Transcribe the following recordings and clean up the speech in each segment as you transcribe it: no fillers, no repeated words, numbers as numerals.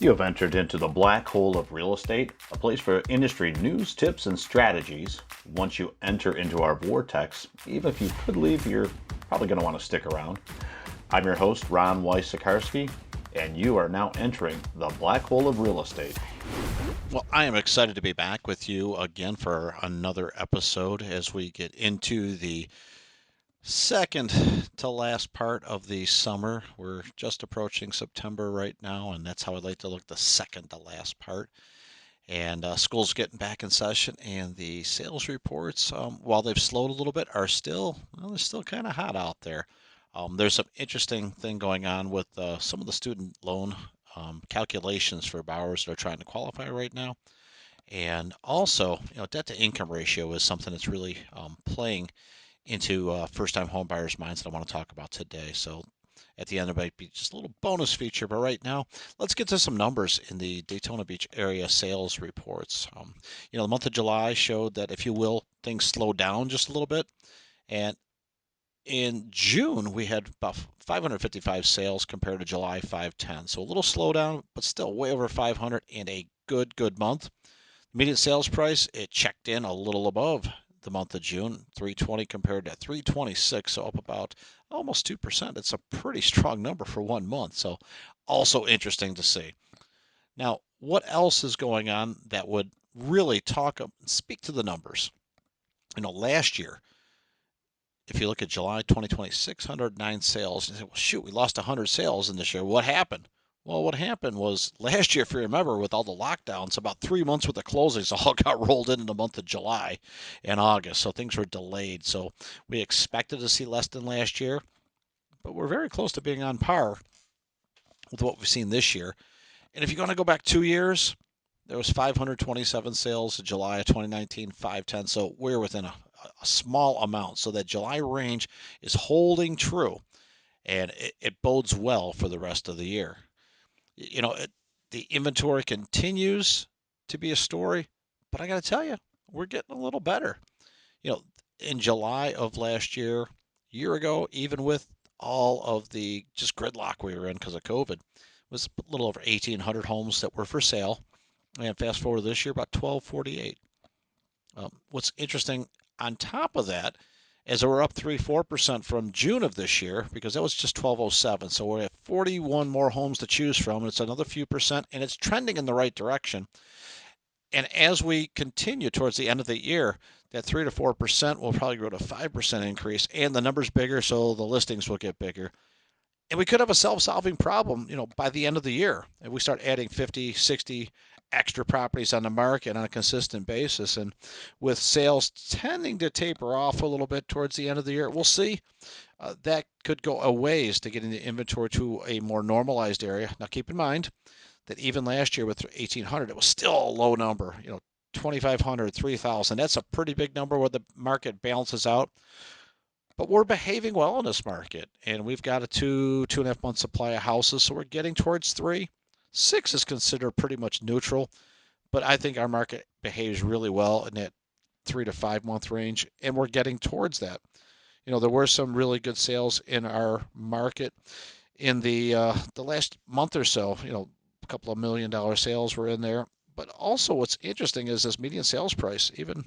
You have entered into the black hole of real estate, a place for industry news, tips, and strategies. Once you enter into our vortex, even if you could leave, you're probably going to want to stick around. I'm your host, Ron Weiss-Sikarski, and you are now entering the black hole of real estate. Well, I am excited to be back with you again for another episode as we get into the second to last part of the summer. We're just approaching September right now, and that's how I like to look, the second to last part. And school's getting back in session, and the sales reports, while they've slowed a little bit, are still, well, they're still kind of hot out there. There's some interesting thing going on with some of the student loan calculations for borrowers that are trying to qualify right now. And also, debt to income ratio is something that's really playing into first-time home buyers' minds that I want to talk about today. So at the end, it might be just a little bonus feature. But right now, let's get to some numbers in the Daytona Beach area sales reports. The month of July showed that, if you will, things slowed down just a little bit. And in June, we had about 555 sales compared to July 510. So a little slowdown, but still way over 500 and a good month. Median sales price, it checked in a little above the month of June, 320 compared to 326, so up about almost 2%. It's a pretty strong number for 1 month, so also interesting to see. Now, what else is going on that would really speak to the numbers? Last year, if you look at July 2020, 609 sales, and you say, well, shoot, we lost 100 sales in this year. What happened? Well, what happened was last year, if you remember, with all the lockdowns, about 3 months worth of closings all got rolled in the month of July and August. So things were delayed. So we expected to see less than last year, but we're very close to being on par with what we've seen this year. And if you're going to go back 2 years, there was 527 sales in July of 2019, 510. So we're within a small amount. So that July range is holding true, and it bodes well for the rest of the year. The inventory continues to be a story, but I got to tell you, we're getting a little better. You know, in July of last year, year ago, even with all of the just gridlock we were in because of COVID, was a little over 1,800 homes that were for sale. And fast forward this year, about 1,248. What's interesting on top of that is that we're up 3-4% from June of this year, because that was just 1,207. So we're at 41 more homes to choose from. And it's another few percent, and it's trending in the right direction. And as we continue towards the end of the year, that 3 to 4% will probably grow to 5% increase, and the number's bigger, so the listings will get bigger. And we could have a self-solving problem, by the end of the year. And we start adding 50, 60 extra properties on the market on a consistent basis. And with sales tending to taper off a little bit towards the end of the year, we'll see. That could go a ways to getting the inventory to a more normalized area. Now, keep in mind that even last year with 1,800, it was still a low number. 2,500, 3,000. That's a pretty big number where the market balances out. But we're behaving well in this market, and we've got a 2.5 month supply of houses, so we're getting towards 3. 6 is considered pretty much neutral, but I think our market behaves really well in that 3 to 5 month range, and we're getting towards that. There were some really good sales in our market in the last month or so. A couple of $1 million sales were in there. But also, what's interesting is this median sales price. Even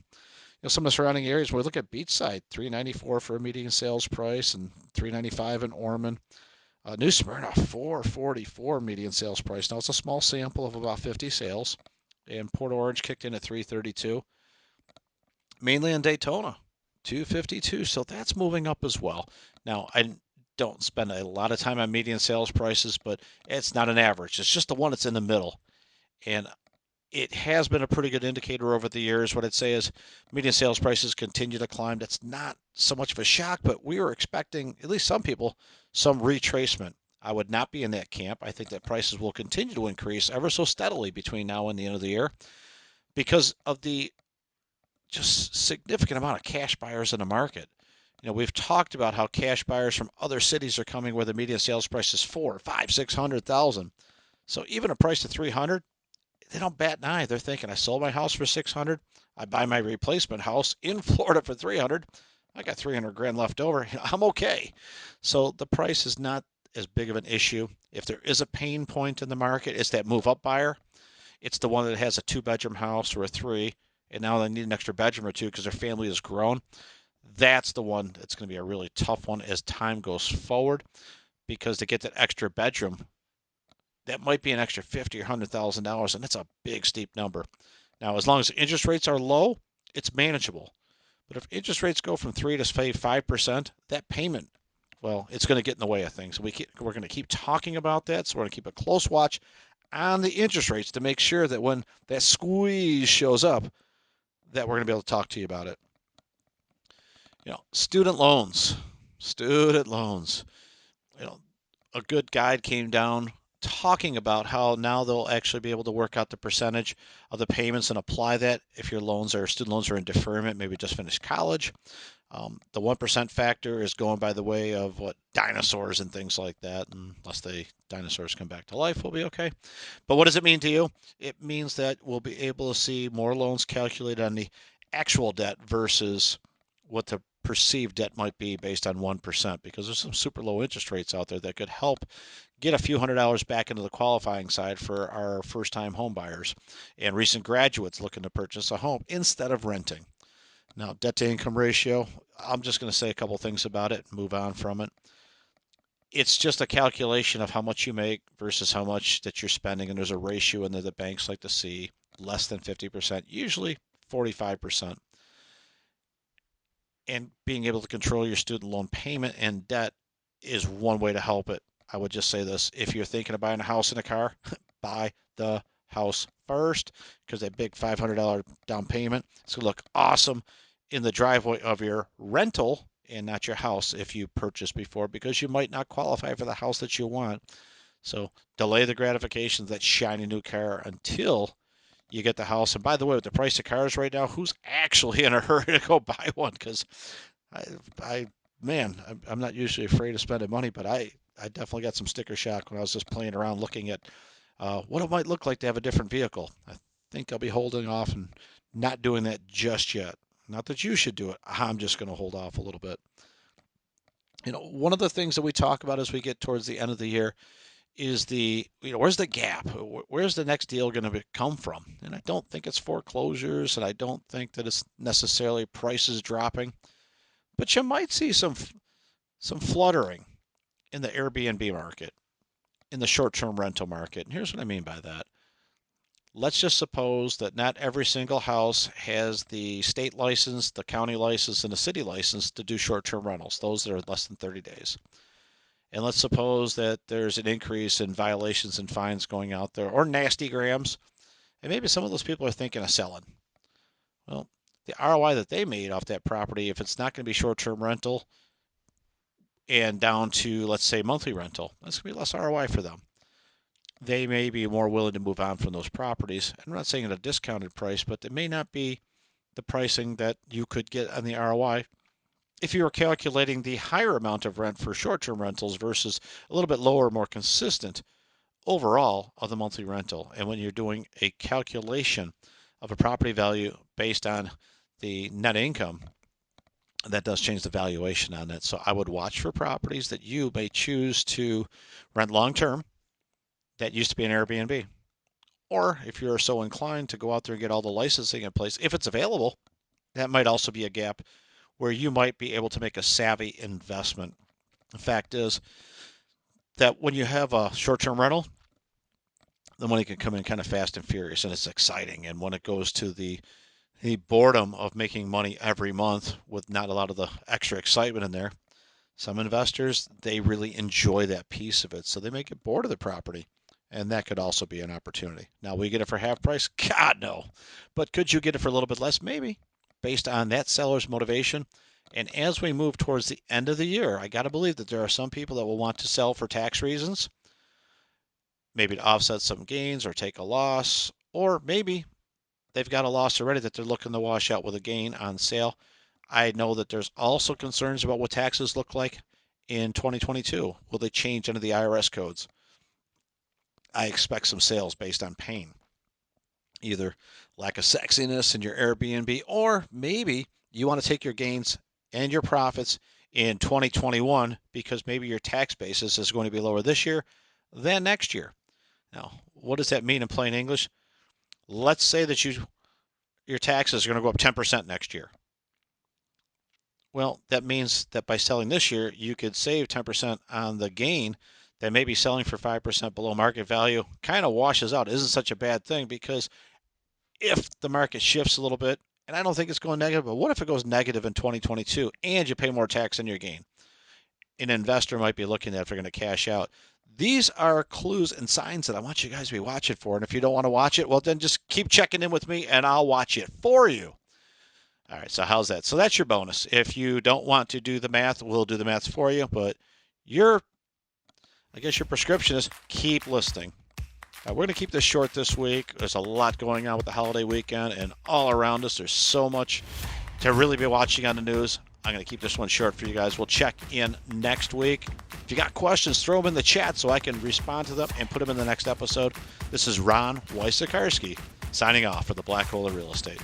some of the surrounding areas, when we look at Beachside, 394 for a median sales price, and 395 in Ormond. New Smyrna, 444 median sales price. Now, it's a small sample of about 50 sales. And Port Orange kicked in at 332. Mainly in Daytona, 252. So that's moving up as well. Now, I don't spend a lot of time on median sales prices, but it's not an average. It's just the one that's in the middle. And it has been a pretty good indicator over the years. What I'd say is median sales prices continue to climb. That's not so much of a shock, but we were expecting, at least some people, some retracement. I would not be in that camp. I think that prices will continue to increase ever so steadily between now and the end of the year because of the just significant amount of cash buyers in the market. We've talked about how cash buyers from other cities are coming where the median sales price is 4, 5, 600,000. So even a price of 300, they don't bat an eye. They're thinking, I sold my house for 600. I buy my replacement house in Florida for 300. I got 300 grand left over. I'm okay. So the price is not as big of an issue. If there is a pain point in the market, it's that move up buyer. It's the one that has a 2-bedroom house or a 3, and now they need an extra bedroom or 2 because their family has grown. That's the one that's going to be a really tough one as time goes forward, because to get that extra bedroom, that might be an extra $50,000 or $100,000, and that's a big steep number. Now, as long as interest rates are low, it's manageable. But if interest rates go from 3 to say 5%, that payment, well, it's going to get in the way of things. We're going to keep talking about that. So we're going to keep a close watch on the interest rates to make sure that when that squeeze shows up, that we're going to be able to talk to you about it. Student loans. A good guide came down talking about how now they'll actually be able to work out the percentage of the payments and apply that if your student loans are in deferment, maybe just finished college. The 1% factor is going by the way of what dinosaurs and things like that. Unless dinosaurs come back to life, we'll be okay. But what does it mean to you? It means that we'll be able to see more loans calculated on the actual debt versus what the perceived debt might be based on 1%, because there's some super low interest rates out there that could help get a few $100s back into the qualifying side for our first-time home buyers and recent graduates looking to purchase a home instead of renting. Now, debt to income ratio, I'm just going to say a couple things about it and move on from it. It's just a calculation of how much you make versus how much that you're spending, and there's a ratio in there that banks like to see, less than 50%, usually 45%. And being able to control your student loan payment and debt is one way to help it. I would just say this: if you're thinking of buying a house and a car, buy the house first, because that big $500 down payment is going to look awesome in the driveway of your rental and not your house if you purchased before, because you might not qualify for the house that you want. So delay the gratification of that shiny new car until you get the house. And by the way, with the price of cars right now, who's actually in a hurry to go buy one? Because I'm not usually afraid of spending money, but I definitely got some sticker shock when I was just playing around looking at what it might look like to have a different vehicle. I think I'll be holding off and not doing that just yet. Not that you should do it. I'm just going to hold off a little bit. One of the things that we talk about as we get towards the end of the year is where's the gap? Where's the next deal going to come from? And I don't think it's foreclosures, and I don't think that it's necessarily prices dropping, but you might see some fluttering in the Airbnb market, in the short-term rental market. And here's what I mean by that. Let's just suppose that not every single house has the state license, the county license, and the city license to do short-term rentals, those that are less than 30 days. And let's suppose that there's an increase in violations and fines going out there, or nasty grams, and maybe some of those people are thinking of selling. Well, the ROI that they made off that property, if it's not going to be short-term rental and down to, let's say, monthly rental, that's going to be less ROI for them. They may be more willing to move on from those properties. I'm not saying at a discounted price, but it may not be the pricing that you could get on the ROI if you were calculating the higher amount of rent for short-term rentals versus a little bit lower, more consistent overall of the monthly rental. And when you're doing a calculation of a property value based on the net income, that does change the valuation on it. So I would watch for properties that you may choose to rent long-term that used to be an Airbnb. Or if you're so inclined to go out there and get all the licensing in place, if it's available, that might also be a gap where you might be able to make a savvy investment. The fact is that when you have a short-term rental, the money can come in kind of fast and furious, and it's exciting. And when it goes to the boredom of making money every month with not a lot of the extra excitement in there, some investors, they really enjoy that piece of it. So they may get bored of the property, and that could also be an opportunity. Now, we get it for half price? God, no. But could you get it for a little bit less? Maybe, based on that seller's motivation. And as we move towards the end of the year, I got to believe that there are some people that will want to sell for tax reasons, maybe to offset some gains or take a loss, or maybe they've got a loss already that they're looking to wash out with a gain on sale. I know that there's also concerns about what taxes look like in 2022. Will they change under the IRS codes? I expect some sales based on pain, either lack of sexiness in your Airbnb, or maybe you want to take your gains and your profits in 2021 because maybe your tax basis is going to be lower this year than next year. Now, what does that mean in plain English? Let's say that your taxes are going to go up 10% next year. Well, that means that by selling this year, you could save 10% on the gain that maybe selling for 5% below market value kind of washes out. It isn't such a bad thing because if the market shifts a little bit, and I don't think it's going negative, but what if it goes negative in 2022 and you pay more tax on your gain? An investor might be looking at if they're going to cash out. These are clues and signs that I want you guys to be watching for. And if you don't want to watch it, well, then just keep checking in with me and I'll watch it for you. All right, so how's that? So that's your bonus. If you don't want to do the math, we'll do the math for you. But I guess your prescription is keep listening. We're going to keep this short this week. There's a lot going on with the holiday weekend, and all around us, there's so much to really be watching on the news. I'm going to keep this one short for you guys. We'll check in next week. If you got questions, throw them in the chat so I can respond to them and put them in the next episode. This is Ron Wysokarski signing off for the Black Hole of Real Estate.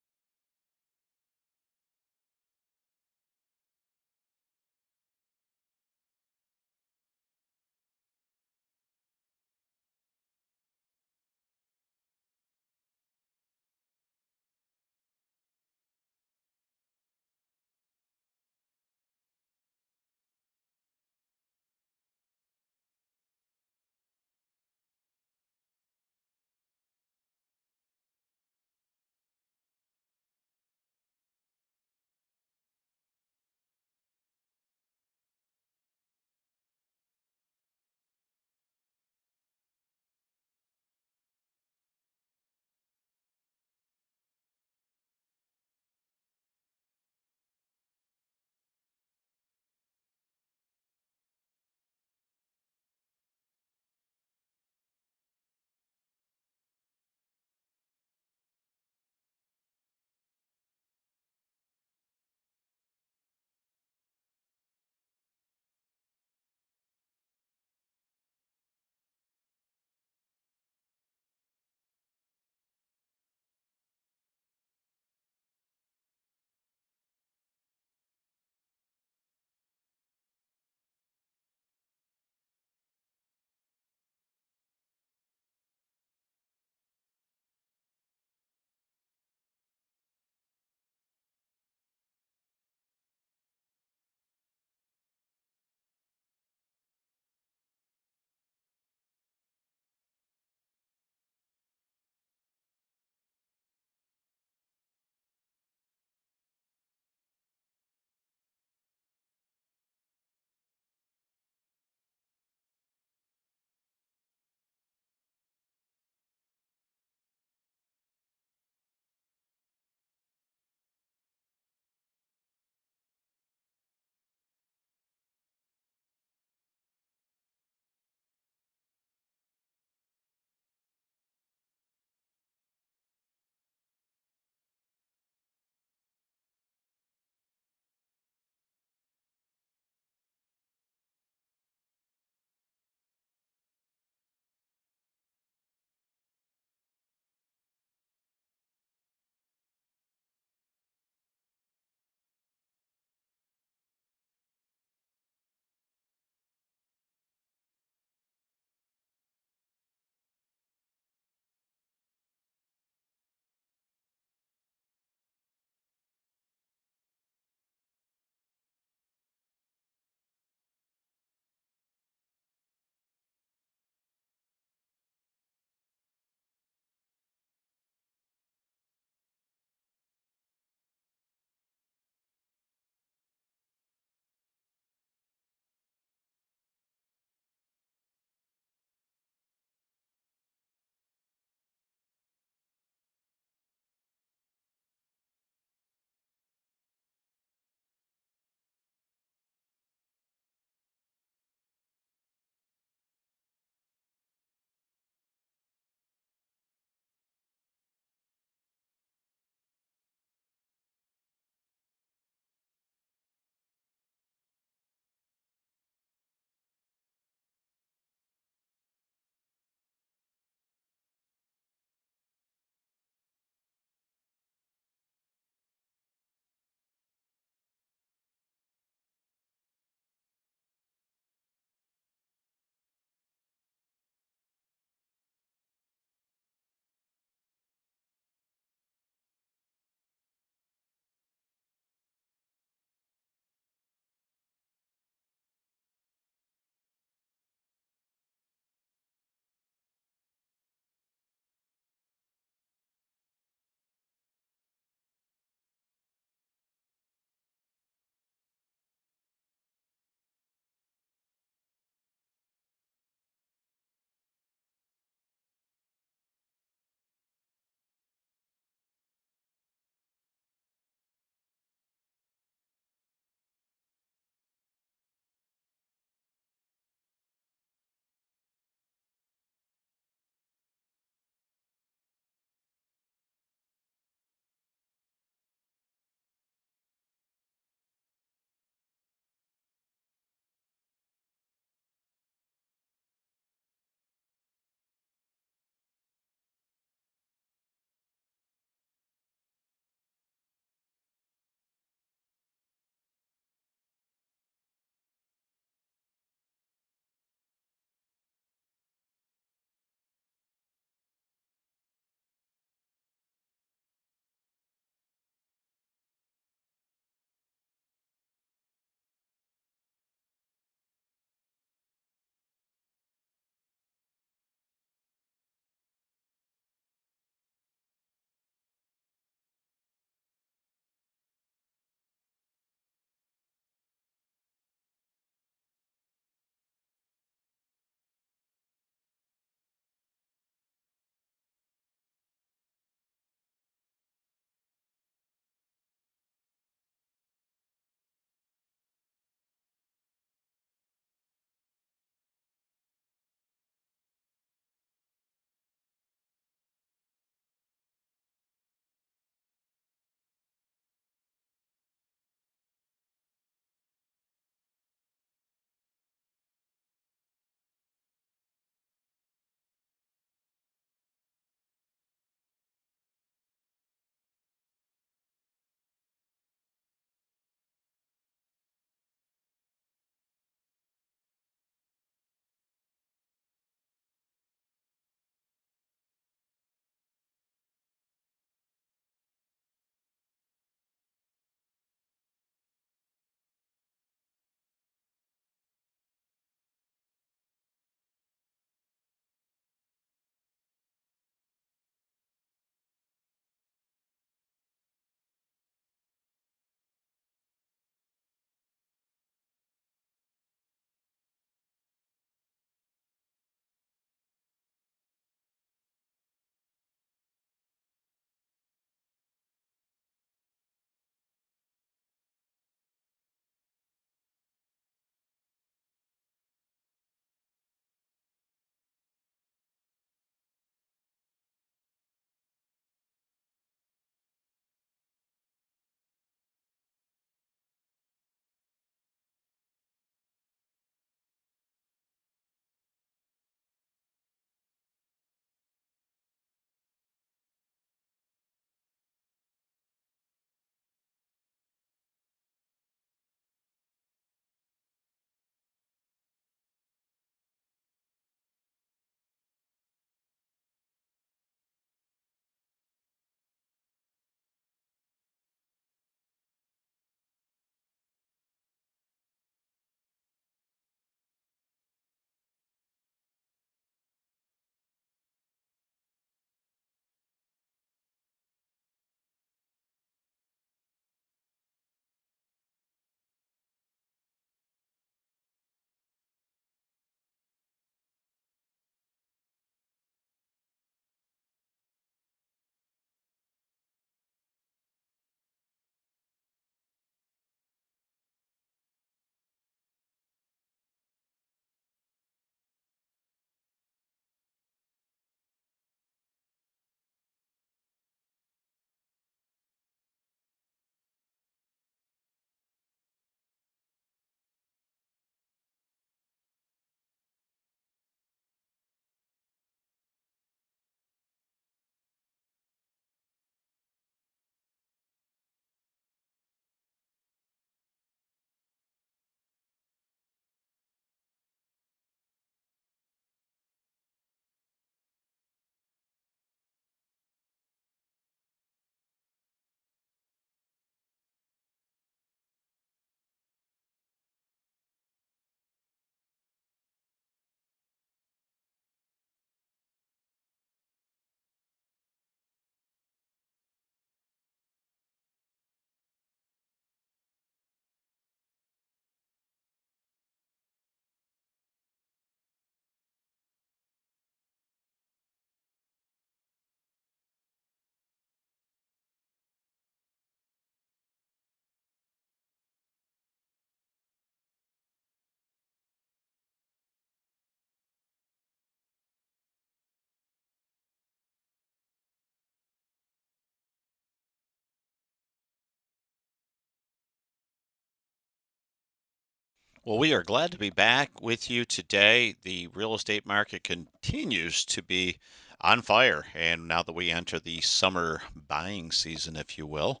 Well, we are glad to be back with you today. The real estate market continues to be on fire, and now that we enter the summer buying season, if you will,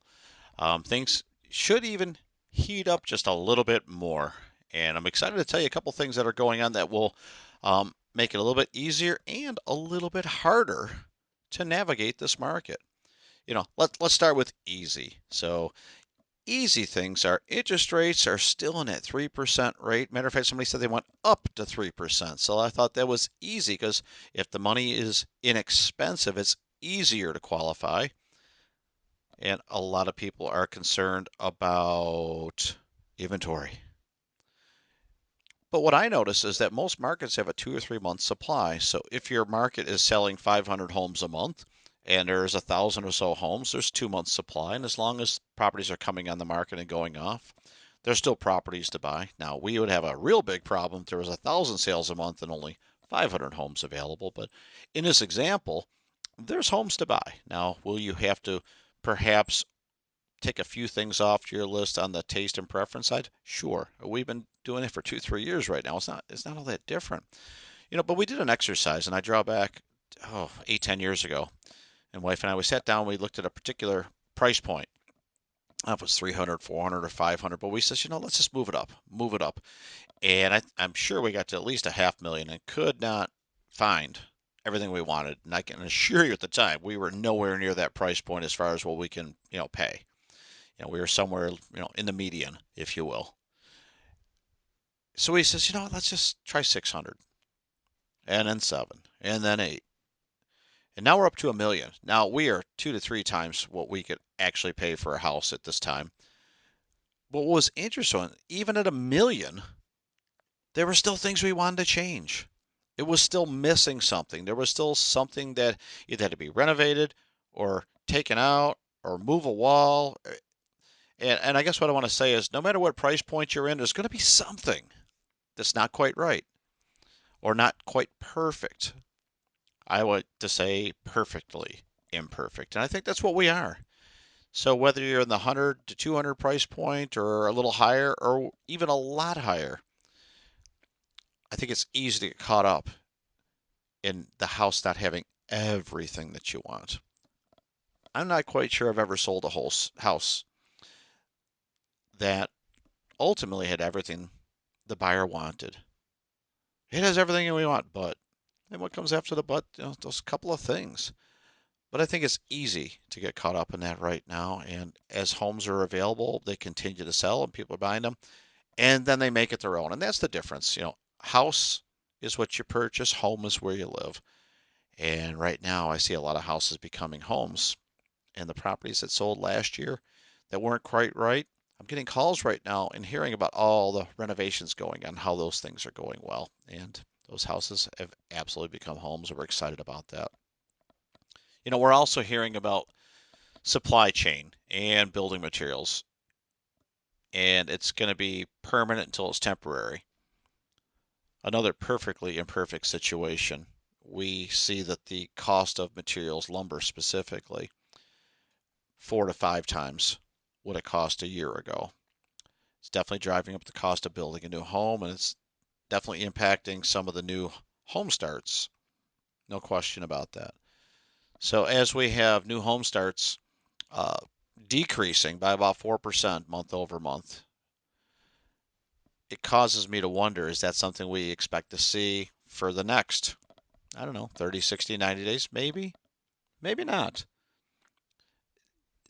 things should even heat up just a little bit more. And I'm excited to tell you a couple things that are going on that will make it a little bit easier and a little bit harder to navigate this market. Let's start with easy. So easy things are interest rates are still in that 3% rate. Matter of fact, somebody said they went up to 3%. So I thought that was easy because if the money is inexpensive, it's easier to qualify. And a lot of people are concerned about inventory. But what I notice is that most markets have a 2 or 3 month supply. So if your market is selling 500 homes a month and there's 1,000 or so homes, there's 2 months supply. And as long as properties are coming on the market and going off, there's still properties to buy. Now, we would have a real big problem if there was 1,000 sales a month and only 500 homes available. But in this example, there's homes to buy. Now, will you have to perhaps take a few things off your list on the taste and preference side? Sure. We've been doing it for 2, 3 years right now. It's not all that different. But we did an exercise and I draw back 8, 10 years ago. And wife and I, we sat down, we looked at a particular price point. I don't know if it was 300, 400, or 500, but we said, let's just move it up. And I'm sure we got to at least a half million and could not find everything we wanted. And I can assure you at the time, we were nowhere near that price point as far as what we can, pay. We were somewhere, in the median, if you will. So he says, let's just try 600 and then 7 and then 8. And now we're up to a million. Now we are 2 to 3 times what we could actually pay for a house at this time. But what was interesting, even at a million, there were still things we wanted to change. It was still missing something. There was still something that either had to be renovated or taken out or move a wall. And I guess what I want to say is no matter what price point you're in, there's going to be something that's not quite right or not quite perfect. I would to say perfectly imperfect. And I think that's what we are. So whether you're in the 100 to 200 price point or a little higher or even a lot higher, I think it's easy to get caught up in the house not having everything that you want. I'm not quite sure I've ever sold a whole house that ultimately had everything the buyer wanted. It has everything we want, but and what comes after the but? Those couple of things. But I think it's easy to get caught up in that right now. And as homes are available, they continue to sell and people are buying them. And then they make it their own. And that's the difference. House is what you purchase, home is where you live. And right now, I see a lot of houses becoming homes. And the properties that sold last year that weren't quite right, I'm getting calls right now and hearing about all the renovations going on, how those things are going well. And those houses have absolutely become homes. And we're excited about that. We're also hearing about supply chain and building materials, and it's going to be permanent until it's temporary. Another perfectly imperfect situation. We see that the cost of materials, lumber specifically, 4 to 5 times what it cost a year ago. It's definitely driving up the cost of building a new home, and it's definitely impacting some of the new home starts. No question about that. So as we have new home starts uh, decreasing by about 4% month over month, it causes me to wonder, is that something we expect to see for the next, I don't know, 30, 60, 90 days? Maybe, maybe not.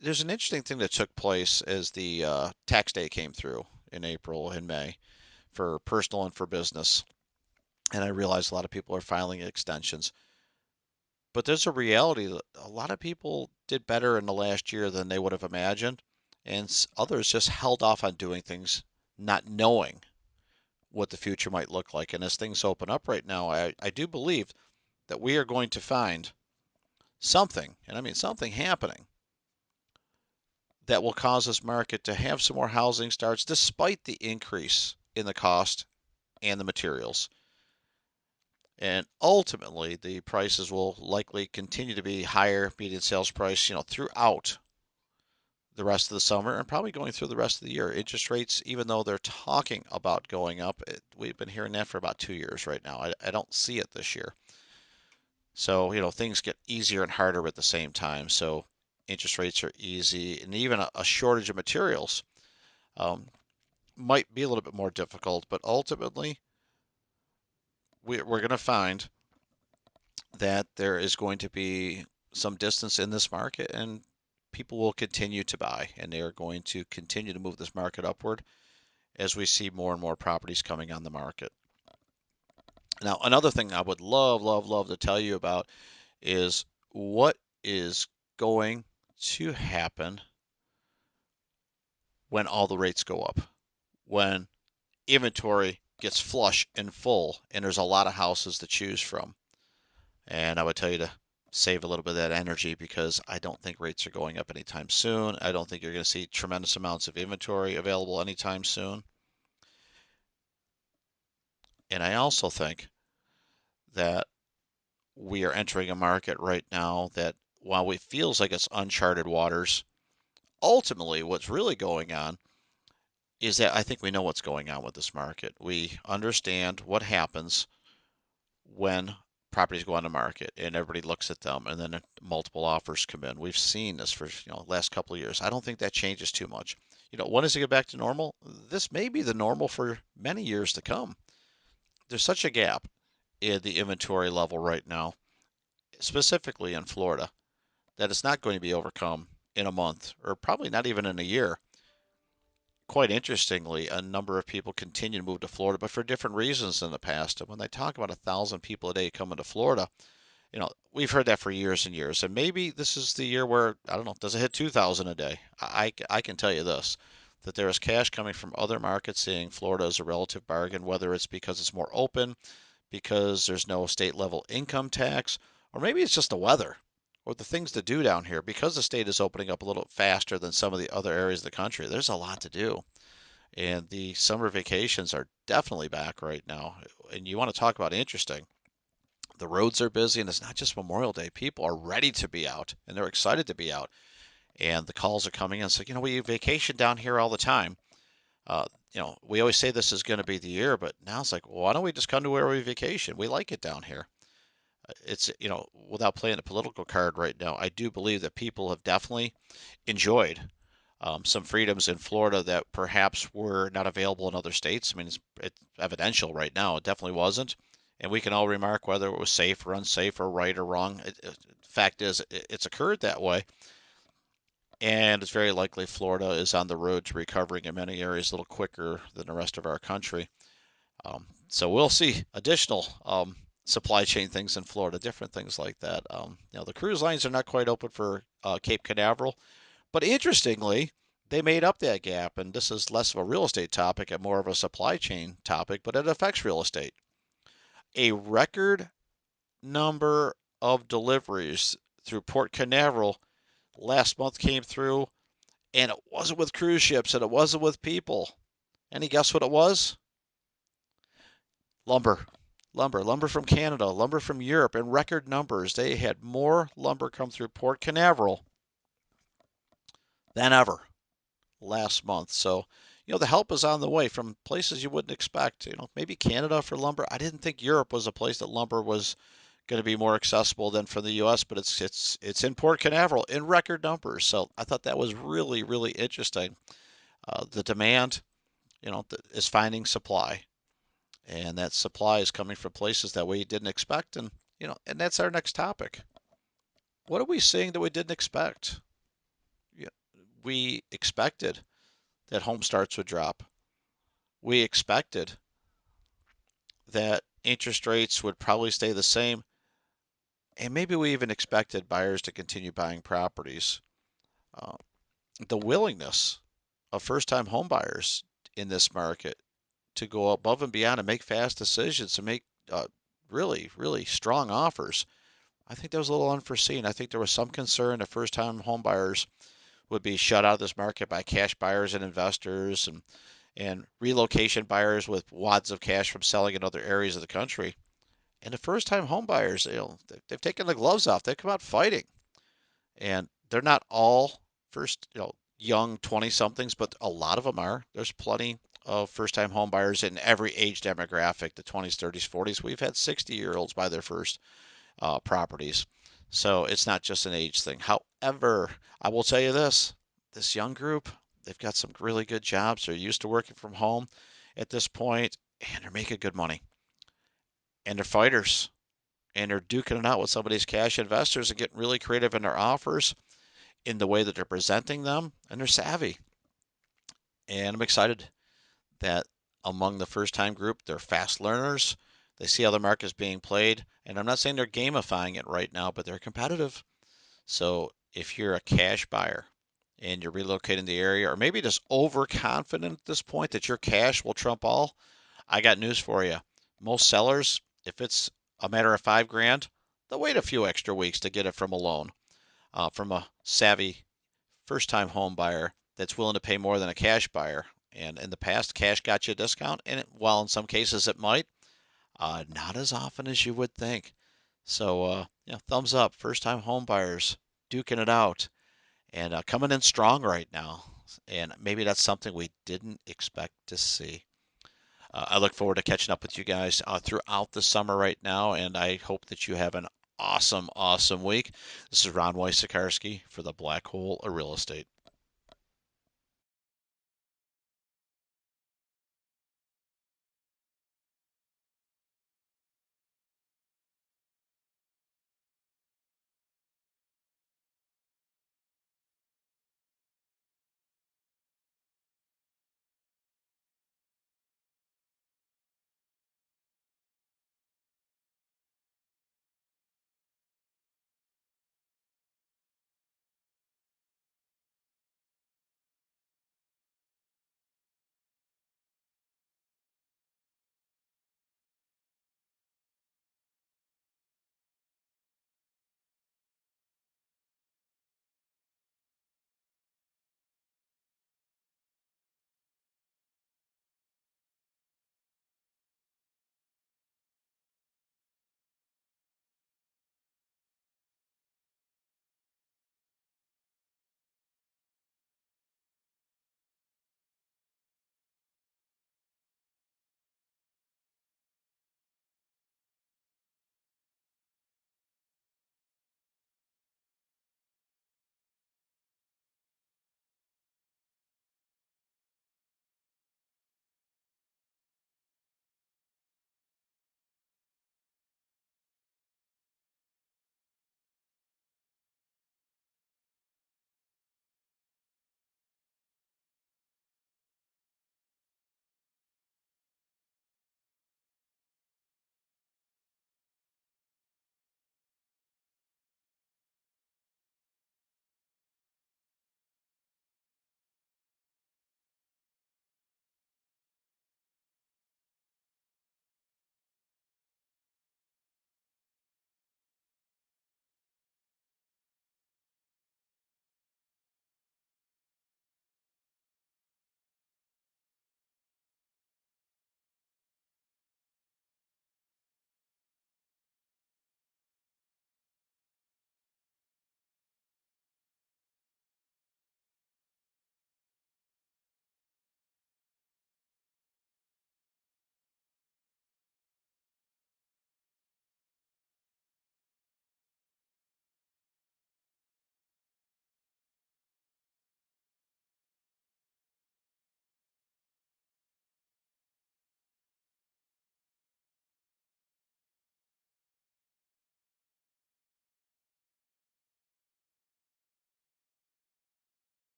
There's an interesting thing that took place as the tax day came through in April and May for personal and for business. And I realize a lot of people are filing extensions. But there's a reality that a lot of people did better in the last year than they would have imagined. And others just held off on doing things, not knowing what the future might look like. And as things open up right now, I do believe that we are going to find something, and I mean something happening, that will cause this market to have some more housing starts despite the increase in the cost and the materials. And ultimately, the prices will likely continue to be higher, median sales price, throughout the rest of the summer and probably going through the rest of the year. Interest rates, even though they're talking about going up, we've been hearing that for about 2 years right now. I don't see it this year. So, things get easier and harder at the same time. So, interest rates are easy, and even a shortage of materials um, might be a little bit more difficult. But ultimately, we're going to find that there is going to be some distance in this market, and people will continue to buy, and they are going to continue to move this market upward as we see more and more properties coming on the market. Now, another thing I would love, love, love to tell you about is what is going to happen when all the rates go up, when inventory gets flush and full, and there's a lot of houses to choose from. And I would tell you to save a little bit of that energy because I don't think rates are going up anytime soon. I don't think you're going to see tremendous amounts of inventory available anytime soon. And I also think that we are entering a market right now that while it feels like it's uncharted waters, ultimately what's really going on is that I think we know what's going on with this market. We understand what happens when properties go on the market and everybody looks at them and then multiple offers come in. We've seen this for last couple of years. I don't think that changes too much. When does it get back to normal? This may be the normal for many years to come. There's such a gap in the inventory level right now, specifically in Florida, that it's not going to be overcome in a month or probably not even in a year. Quite interestingly, a number of people continue to move to Florida, but for different reasons than the past. And when they talk about 1,000 people a day coming to Florida, we've heard that for years and years. And maybe this is the year where, I don't know, does it hit 2,000 a day? I can tell you this, that there is cash coming from other markets seeing Florida as a relative bargain, whether it's because it's more open, because there's no state level income tax, or maybe it's just the weather or the things to do down here. Because the state is opening up a little faster than some of the other areas of the country, there's a lot to do. And the summer vacations are definitely back right now. And you want to talk about interesting. The roads are busy, and it's not just Memorial Day. People are ready to be out, and they're excited to be out. And the calls are coming in. So, we vacation down here all the time. We always say this is going to be the year, but now it's like, well, why don't we just come to where we vacation? We like it down here. It's, without playing the political card right now, I do believe that people have definitely enjoyed some freedoms in Florida that perhaps were not available in other states. I mean, it's evidential right now. It definitely wasn't. And we can all remark whether it was safe or unsafe or right or wrong. Fact is, it's occurred that way. And it's very likely Florida is on the road to recovering in many areas a little quicker than the rest of our country. So we'll see additional supply chain things in Florida, different things like that. The cruise lines are not quite open for Cape Canaveral, but interestingly, they made up that gap. And this is less of a real estate topic and more of a supply chain topic, but it affects real estate. A record number of deliveries through Port Canaveral last month came through, and it wasn't with cruise ships and it wasn't with people. Any guess what it was? Lumber. Lumber from Canada, lumber from Europe in record numbers. They had more lumber come through Port Canaveral than ever last month. So, the help is on the way from places you wouldn't expect. Maybe Canada for lumber. I didn't think Europe was a place that lumber was going to be more accessible than from the U.S., but it's in Port Canaveral in record numbers. So I thought that was really, really interesting. The demand, is finding supply, and that supply is coming from places that we didn't expect. And and that's our next topic. What are we seeing that we didn't expect? We expected that home starts would drop. We expected that interest rates would probably stay the same. And maybe we even expected buyers to continue buying properties. Uh, the willingness of first time home buyers in this market to go above and beyond and make fast decisions and make really, really strong offers. I think that was a little unforeseen. I think there was some concern that first time home buyers would be shut out of this market by cash buyers and investors and relocation buyers with wads of cash from selling in other areas of the country. And the first time home buyers, they've taken the gloves off. They come out fighting. And they're not all first, young 20 somethings, but a lot of them are. There's plenty of first time home buyers in every age demographic, the 20s, 30s, 40s. We've had 60-year-olds buy their first properties. So it's not just an age thing. However, I will tell you this young group, they've got some really good jobs. They're used to working from home at this point, and they're making good money. And they're fighters, and they're duking it out with some of these cash investors and getting really creative in their offers, in the way that they're presenting them, and they're savvy. And I'm excited that among the first time group, they're fast learners. They see how the market is being played. And I'm not saying they're gamifying it right now, but they're competitive. So if you're a cash buyer and you're relocating the area, or maybe just overconfident at this point that your cash will trump all, I got news for you. Most sellers, if it's a matter of 5 grand, they'll wait a few extra weeks to get it from a loan, from a savvy first time home buyer that's willing to pay more than a cash buyer. And in the past, cash got you a discount, and while in some cases it might, not as often as you would think. So, thumbs up, first time home buyers duking it out and coming in strong right now. And maybe that's something we didn't expect to see. I look forward to catching up with you guys throughout the summer right now, and I hope that you have an awesome, awesome week. This is Ron Wysakarski for the Black Hole of Real Estate.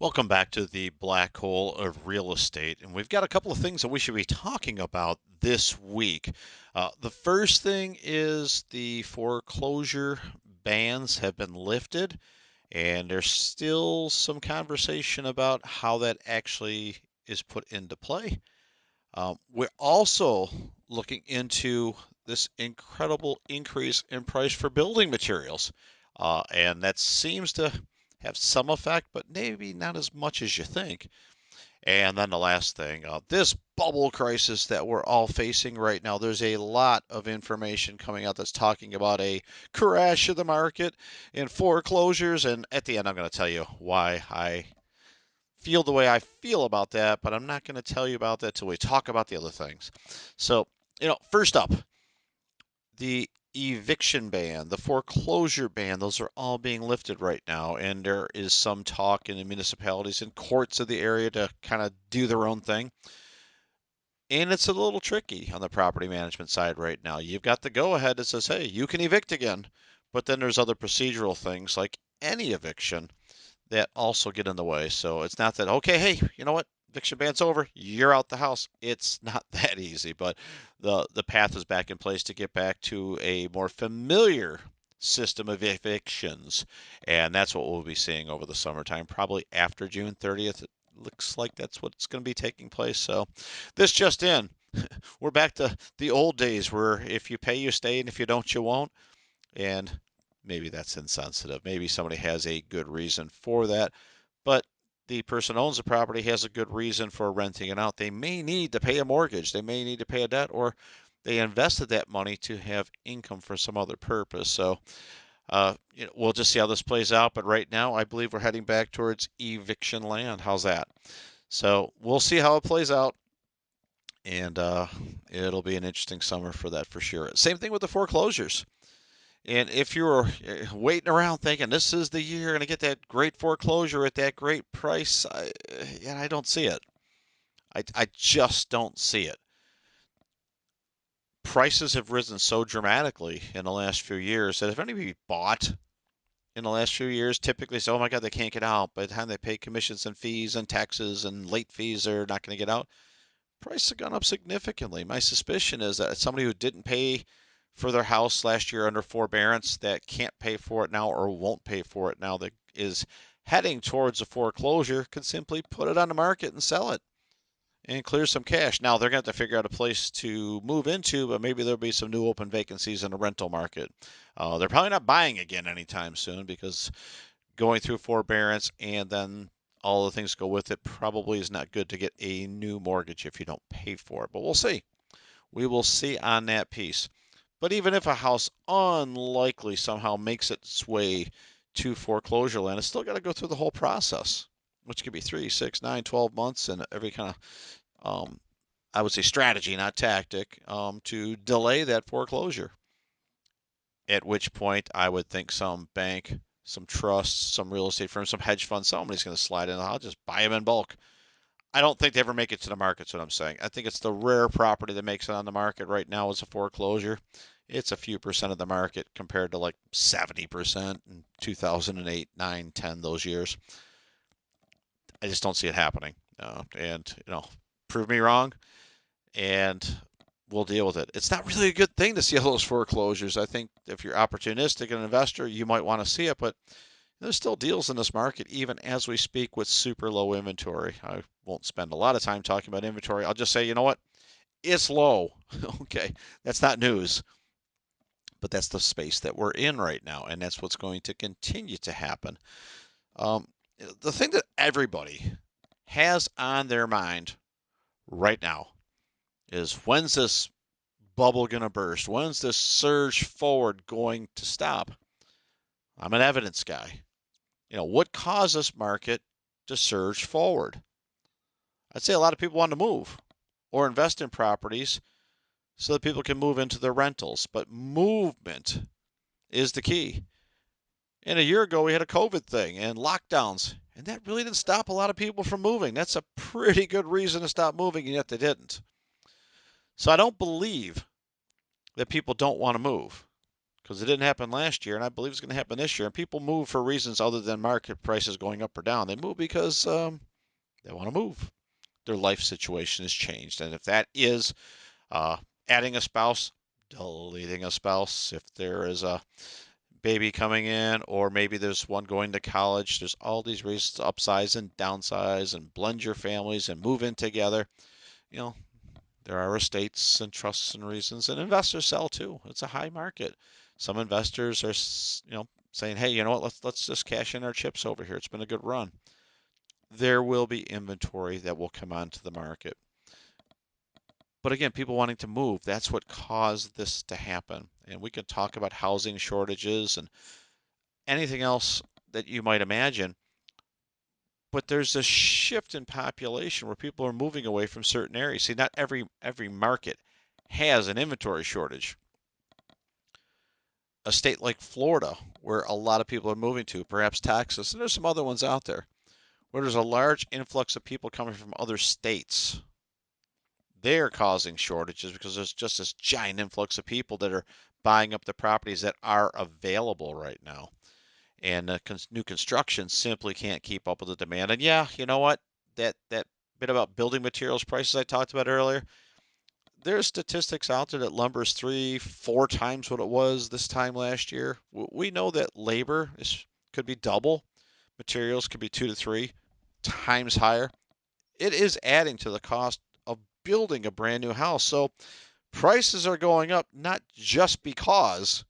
Welcome back to the black hole of real estate. And we've got a couple of things that we should be talking about this week. The first thing is the foreclosure bans have been lifted, and there's still some conversation about how that actually is put into play. We're also looking into this incredible increase in price for building materials. And that seems to have some effect, but maybe not as much as you think. And then the last thing, this bubble crisis that we're all facing right now, there's a lot of information coming out that's talking about a crash of the market and foreclosures. And at the end, I'm going to tell you why I feel the way I feel about that, but I'm not going to tell you about that till we talk about the other things. So, first up, the eviction ban, the foreclosure ban, those are all being lifted right now. And there is some talk in the municipalities and courts of the area to kind of do their own thing. And it's a little tricky on the property management side right now. You've got the go ahead that says, hey, you can evict again. But then there's other procedural things like any eviction that also get in the way. So it's not that, okay, hey, you know what? Eviction ban's over. You're out the house. It's not that easy, but the path is back in place to get back to a more familiar system of evictions. And that's what we'll be seeing over the summertime, probably after June 30th. It looks like that's what's going to be taking place. So this just in, we're back to the old days where if you pay, you stay, and if you don't, you won't. And maybe that's insensitive. Maybe somebody has a good reason for that, but the person who owns the property has a good reason for renting it out. They may need to pay a mortgage, they may need to pay a debt, or they invested that money to have income for some other purpose. So, we'll just see how this plays out. But right now, I believe we're heading back towards eviction land. How's that? So we'll see how it plays out. And it'll be an interesting summer for that for sure. Same thing with the foreclosures. And if you're waiting around thinking this is the year going to get that great foreclosure at that great price, I don't see it. I just don't see it. Prices have risen so dramatically in the last few years that if anybody bought in the last few years, typically say, oh my God, they can't get out. By the time they pay commissions and fees and taxes and late fees, they're not going to get out. Prices have gone up significantly. My suspicion is that somebody who didn't pay for their house last year under forbearance that can't pay for it now or won't pay for it now that is heading towards a foreclosure can simply put it on the market and sell it and clear some cash. Now they're going to have to figure out a place to move into, but maybe there'll be some new open vacancies in the rental market. They're probably not buying again anytime soon because going through forbearance and then all the things go with it probably is not good to get a new mortgage if you don't pay for it. But we'll see. We will see on that piece. But even if a house unlikely somehow makes its way to foreclosure land, it's still got to go through the whole process, which could be 3, 6, 9, 12 months, and every kind of, I would say, strategy, not tactic, to delay that foreclosure. At which point, I would think some bank, some trust, some real estate firm, some hedge fund, somebody's going to slide in. I'll just buy them in bulk. I don't think they ever make it to the market, is what I'm saying. I think it's the rare property that makes it on the market right now is a foreclosure. It's a few percent of the market compared to like 70% in 2008, 9, 10, those years. I just don't see it happening. And prove me wrong, and we'll deal with it. It's not really a good thing to see all those foreclosures. I think if you're opportunistic and an investor, you might want to see it, but there's still deals in this market, even as we speak, with super low inventory. I won't spend a lot of time talking about inventory. I'll just say, you know what? It's low. Okay, that's not news, but that's the space that we're in right now, and that's what's going to continue to happen. Um, the thing that everybody has on their mind right now is when's this bubble going to burst? When's this surge forward going to stop? I'm an evidence guy. What caused this market to surge forward? I'd say a lot of people want to move or invest in properties so that people can move into their rentals. But movement is the key. And a year ago, we had a COVID thing and lockdowns, and that really didn't stop a lot of people from moving. That's a pretty good reason to stop moving, and yet they didn't. So I don't believe that people don't want to move. because it didn't happen last year, and I believe it's going to happen this year. And people move for reasons other than market prices going up or down. They move because they want to move. Their life situation has changed, and if that is uh, adding a spouse, deleting a spouse, if there is a baby coming in, or maybe there's one going to college, there's all these reasons to upsize and downsize and blend your families and move in together. You know, there are estates and trusts and reasons, and investors sell too. It's a high market. Some investors are, saying, "Hey, you know what? Let's just cash in our chips over here. It's been a good run." There will be inventory that will come onto the market. But again, people wanting to move, that's what caused this to happen. And we can talk about housing shortages and anything else that you might imagine. But there's a shift in population where people are moving away from certain areas. See, not every market has an inventory shortage. A state like Florida, where a lot of people are moving to, perhaps Texas, and there's some other ones out there, where there's a large influx of people coming from other states. They're causing shortages because there's just this giant influx of people that are buying up the properties that are available right now. And new construction simply can't keep up with the demand. And yeah, you know what? That bit about building materials prices I talked about earlier, there's statistics out there that lumber is 3, 4 times what it was this time last year. We know that labor could be double, materials could be 2 to 3 times higher. It is adding to the cost of building a brand new house. So prices are going up not just because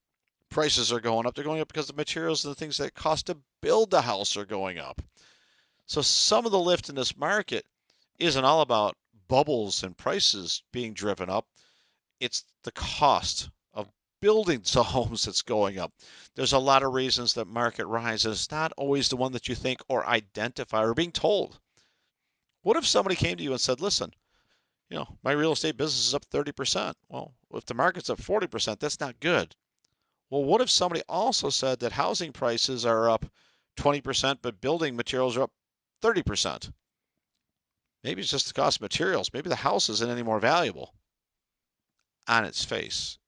prices are going up. They're going up because the materials and the things that cost to build the house are going up. So some of the lift in this market isn't all about bubbles and prices being driven up. It's the cost of building the homes that's going up. There's a lot of reasons that market rise, and it's not always the one that you think or identify or being told. What if somebody came to you and said, listen, my real estate business is up 30%. Well, if the market's up 40%, that's not good. Well, what if somebody also said that housing prices are up 20%, but building materials are up 30%? Maybe it's just the cost of materials. Maybe the house isn't any more valuable on its face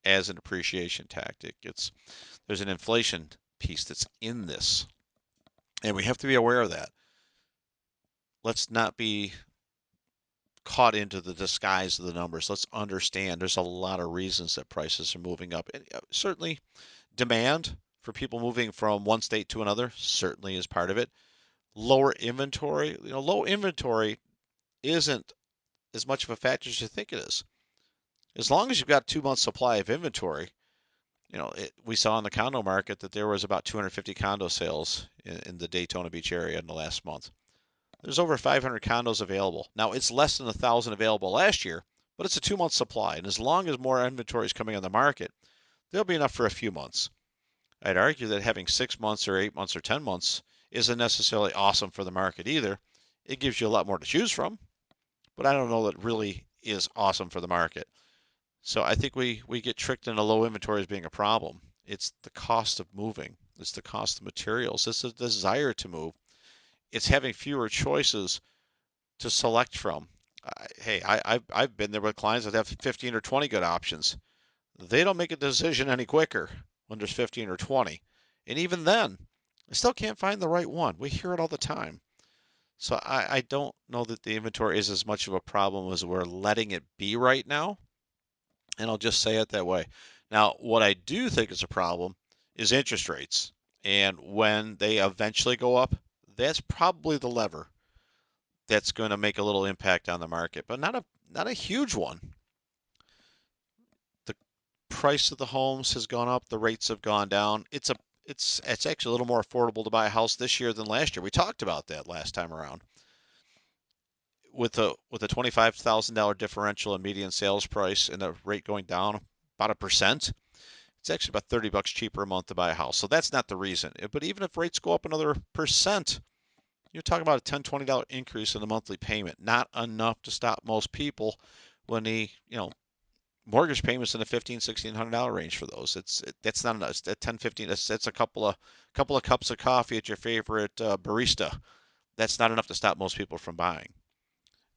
as an appreciation tactic. There's an inflation piece that's in this, and we have to be aware of that. Let's not be caught into the disguise of the numbers. Let's understand there's a lot of reasons that prices are moving up. And certainly demand for people moving from one state to another certainly is part of it. Lower inventory, low inventory isn't as much of a factor as you think it is. As long as you've got 2 months supply of inventory, we saw in the condo market that there was about 250 condo sales in the Daytona Beach area in the last month. There's over 500 condos available. Now, it's less than 1,000 available last year, but it's a 2 month supply. And as long as more inventory is coming on the market, there'll be enough for a few months. I'd argue that having 6 months or 8 months or 10 months isn't necessarily awesome for the market either. It gives you a lot more to choose from, but I don't know that it really is awesome for the market. So I think we get tricked into low inventory as being a problem. It's the cost of moving. It's the cost of materials. It's the desire to move. It's having fewer choices to select from. I've been there with clients that have 15 or 20 good options. They don't make a decision any quicker when there's 15 or 20. And even then, I still can't find the right one. We hear it all the time. So I don't know that the inventory is as much of a problem as we're letting it be right now. And I'll just say it that way. Now, what I do think is a problem is interest rates. And when they eventually go up, that's probably the lever that's going to make a little impact on the market, but not a huge one. The price of the homes has gone up, the rates have gone down. It's actually a little more affordable to buy a house this year than last year. We talked about that last time around. With a $25,000 differential in median sales price and the rate going down about 1%, it's actually about $30 cheaper a month to buy a house. So that's not the reason. But even if rates go up another percent, you're talking about a $10, $20 increase in the monthly payment. Not enough to stop most people when the mortgage payments in the $1,500, $1,600 range for those. That's not enough. It's at 10, 15. That's a couple of cups of coffee at your favorite barista. That's not enough to stop most people from buying.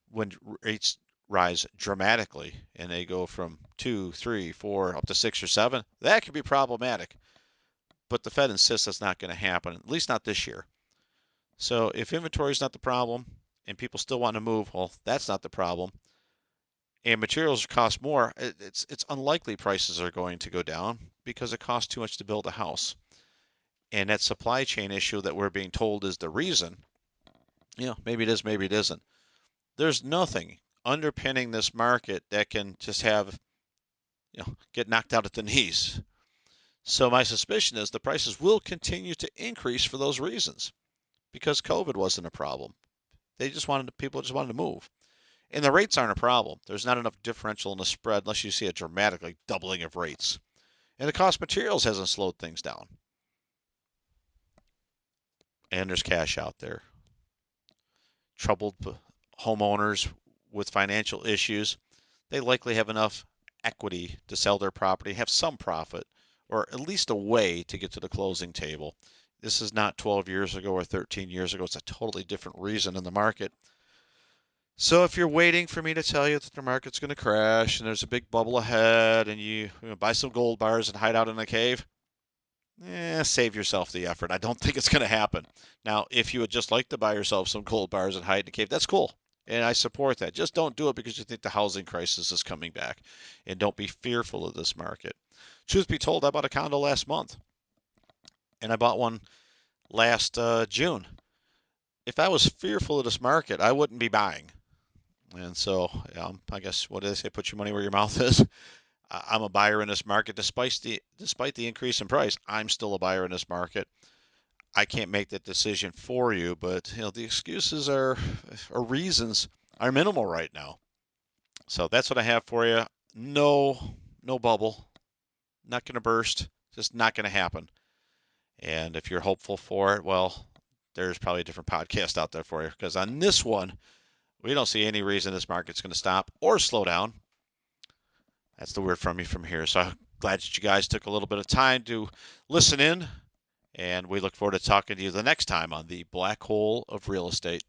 When rates rise dramatically and they go from 2, 3, 4 up to 6 or 7, that could be problematic. But the Fed insists that's not going to happen, at least not this year. So if inventory is not the problem and people still want to move, well, that's not the problem. And materials cost more, it's unlikely prices are going to go down because it costs too much to build a house. And that supply chain issue that we're being told is the reason, maybe it is, maybe it isn't. There's nothing underpinning this market that can just have, get knocked out at the knees. So my suspicion is the prices will continue to increase for those reasons because COVID wasn't a problem. People just wanted to move. And the rates aren't a problem. There's not enough differential in the spread unless you see a dramatic doubling of rates. And the cost of materials hasn't slowed things down. And there's cash out there. Troubled homeowners with financial issues, they likely have enough equity to sell their property, have some profit, or at least a way to get to the closing table. This is not 12 years ago or 13 years ago. It's a totally different reason in the market. So if you're waiting for me to tell you that the market's going to crash and there's a big bubble ahead and you buy some gold bars and hide out in a cave, save yourself the effort. I don't think it's going to happen. Now, if you would just like to buy yourself some gold bars and hide in a cave, that's cool. And I support that. Just don't do it because you think the housing crisis is coming back. And don't be fearful of this market. Truth be told, I bought a condo last month. And I bought one last June. If I was fearful of this market, I wouldn't be buying. And so, I guess, what do they say? Put your money where your mouth is. I'm a buyer in this market. Despite the increase in price, I'm still a buyer in this market. I can't make that decision for you, but the excuses or reasons are minimal right now. So that's what I have for you. No bubble, not going to burst, just not going to happen. And if you're hopeful for it, well, there's probably a different podcast out there for you. Because on this one, we don't see any reason this market's going to stop or slow down. That's the word from me from here. So I'm glad that you guys took a little bit of time to listen in. And we look forward to talking to you the next time on the Black Hole of Real Estate.